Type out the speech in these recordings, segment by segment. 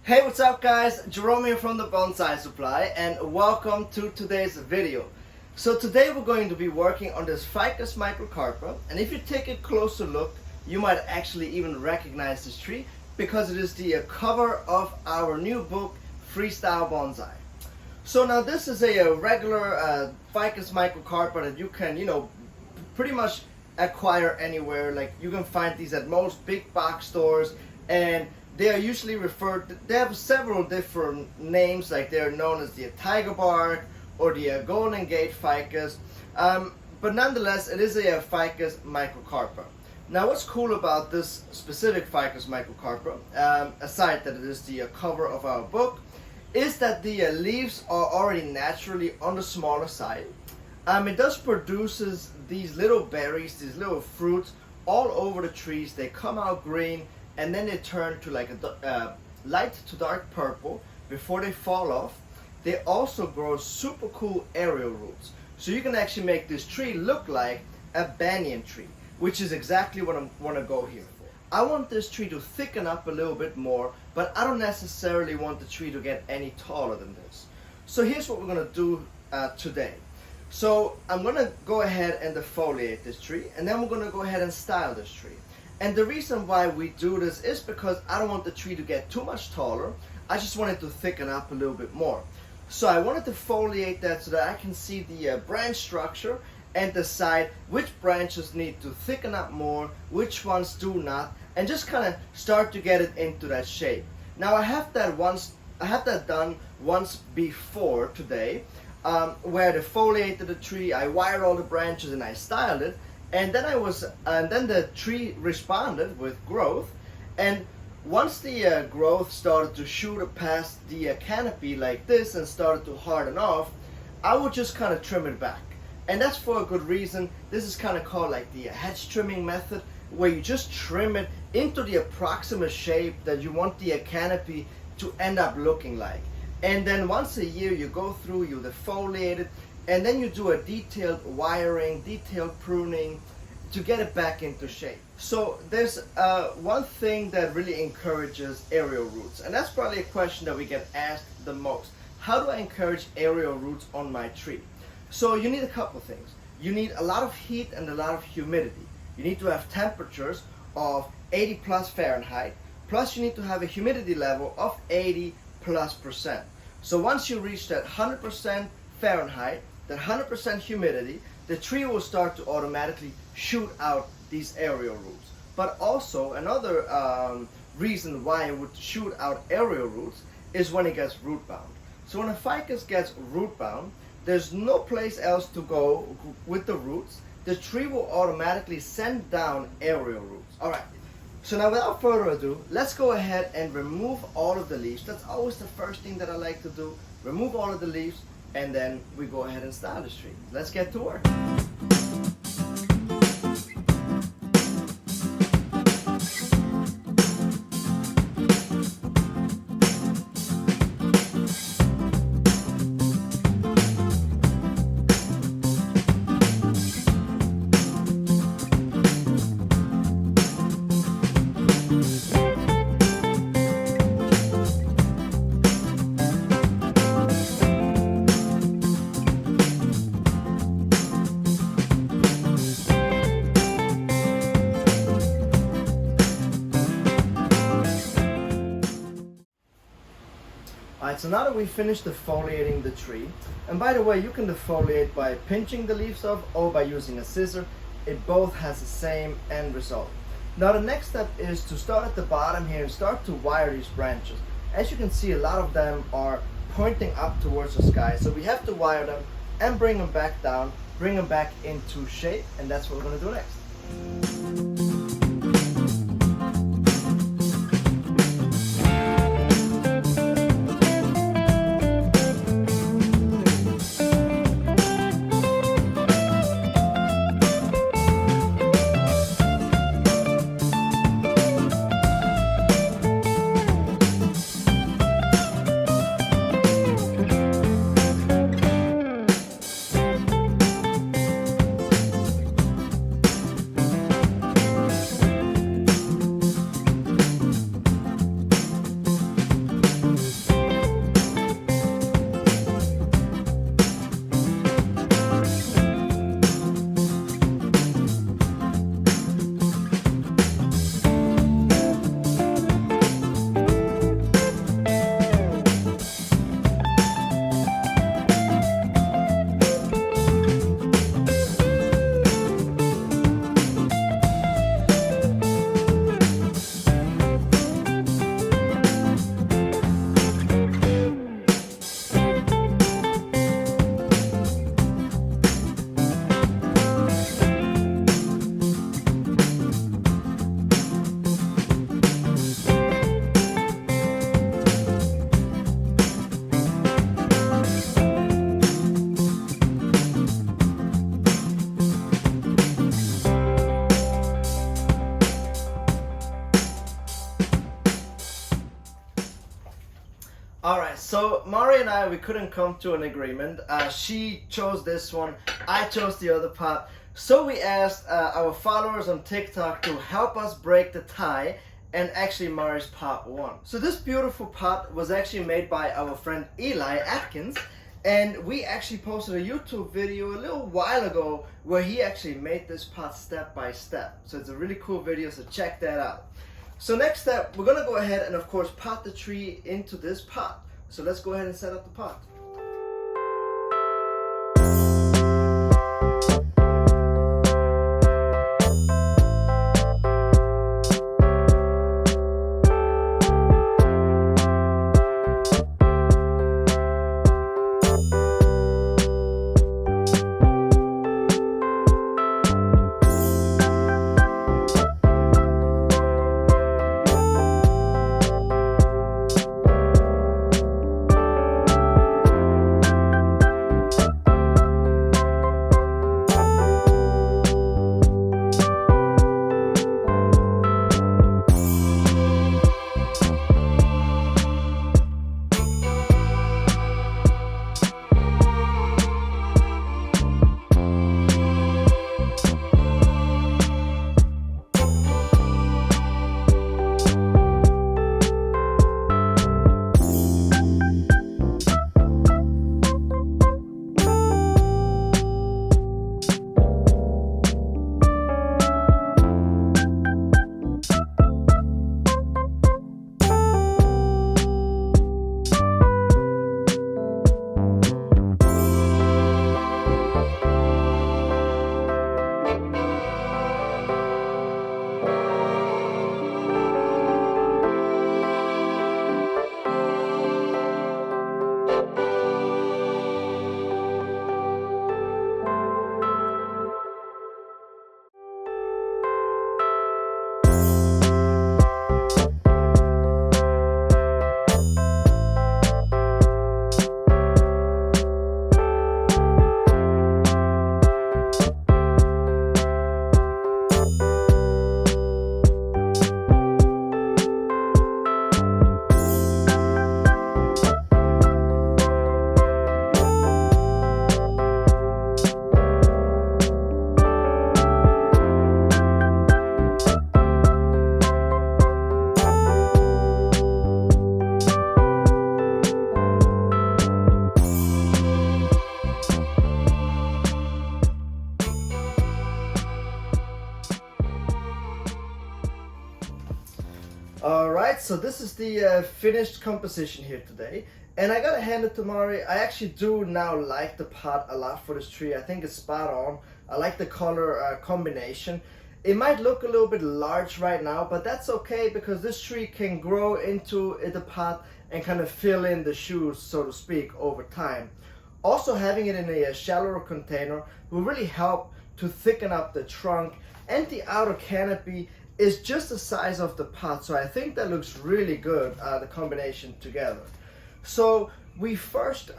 Hey, what's up guys? Jerome here from the Bonsai Supply and welcome to today's video. So today we're going to be working on this Ficus microcarpa, and if you take a closer look you might actually even recognize this tree because it is the cover of our new book Freestyle Bonsai. So now this is a regular Ficus microcarpa that you can, pretty much acquire anywhere. Like you can find these at most big box stores, and they are usually they have several different names, like they're known as the tiger bark or the golden gate ficus, but nonetheless it is a Ficus microcarpa. Now what's cool about this specific Ficus microcarpa, aside that it is the cover of our book, is that the leaves are already naturally on the smaller side. It does produces these little berries, these little fruits all over the trees. They come out green and then they turn to like a light to dark purple before they fall off. They also grow super cool aerial roots. So you can actually make this tree look like a banyan tree, which is exactly what I want to go here for. I want this tree to thicken up a little bit more, but I don't necessarily want the tree to get any taller than this. So here's what we're going to do today. So I'm going to go ahead and defoliate this tree, and then we're going to go ahead and style this tree. And the reason why we do this is because I don't want the tree to get too much taller. I just want it to thicken up a little bit more. So I wanted to foliate that so that I can see the branch structure and decide which branches need to thicken up more, which ones do not, and just kind of start to get it into that shape. Now I have that done once before today, where I defoliated the tree, I wired all the branches and I styled it. And then the tree responded with growth, and once the growth started to shoot past the canopy like this and started to harden off, I would just kind of trim it back. And that's for a good reason. This is kind of called like the hedge trimming method, where you just trim it into the approximate shape that you want the canopy to end up looking like. And then once a year you go through, you defoliate it, and then you do a detailed wiring, detailed pruning to get it back into shape. So there's one thing that really encourages aerial roots, and that's probably a question that we get asked the most. How do I encourage aerial roots on my tree? So you need a couple things. You need a lot of heat and a lot of humidity. You need to have temperatures of 80 plus Fahrenheit, plus you need to have a humidity level of 80+%. So once you reach that 100% Fahrenheit, that 100% humidity, the tree will start to automatically shoot out these aerial roots. But also another reason why it would shoot out aerial roots is when it gets root bound. So when a ficus gets root bound, there's no place else to go with the roots. The tree will automatically send down aerial roots. Alright, so now without further ado, let's go ahead and remove all of the leaves. That's always the first thing that I like to do. Remove all of the leaves, and then we go ahead and style this tree. Let's get to work. Alright, so now that we finished defoliating the tree, and by the way, you can defoliate by pinching the leaves off or by using a scissor. It both has the same end result. Now the next step is to start at the bottom here and start to wire these branches. As you can see, a lot of them are pointing up towards the sky, so we have to wire them and bring them back down, bring them back into shape, and that's what we're going to do next. So Mari and I, we couldn't come to an agreement. She chose this one, I chose the other pot. So we asked our followers on TikTok to help us break the tie, and actually Mari's pot won. So this beautiful pot was actually made by our friend Eli Atkins, and we actually posted a YouTube video a little while ago where he actually made this pot step by step. So it's a really cool video, so check that out. So next step, we're gonna go ahead and of course pot the tree into this pot. So let's go ahead and set up the pot. Alright, so this is the finished composition here today, and I gotta hand it to Mari. I actually do now like the pot a lot for this tree. I think it's spot on. I like the color combination. It might look a little bit large right now, but that's okay because this tree can grow into the pot and kind of fill in the shoes, so to speak, over time. Also, having it in a shallower container will really help to thicken up the trunk, and the outer canopy is just the size of the pot, so I think that looks really good, the combination together. So we first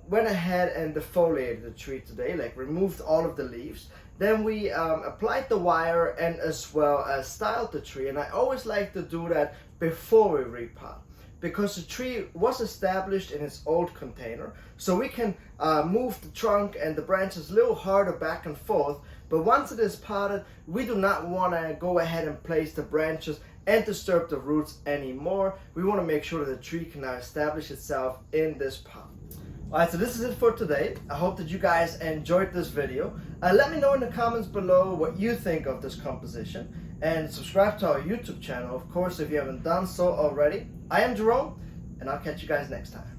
went ahead and defoliated the tree today, like removed all of the leaves. Then we applied the wire and as well as styled the tree, and I always like to do that before we repot, because the tree was established in its old container, so we can move the trunk and the branches a little harder back and forth. But once it is potted, we do not want to go ahead and place the branches and disturb the roots anymore. We want to make sure that the tree can now establish itself in this pot. Alright, so this is it for today. I hope that you guys enjoyed this video. Let me know in the comments below what you think of this composition, and subscribe to our YouTube channel, of course, if you haven't done so already. I am Jerome, and I'll catch you guys next time.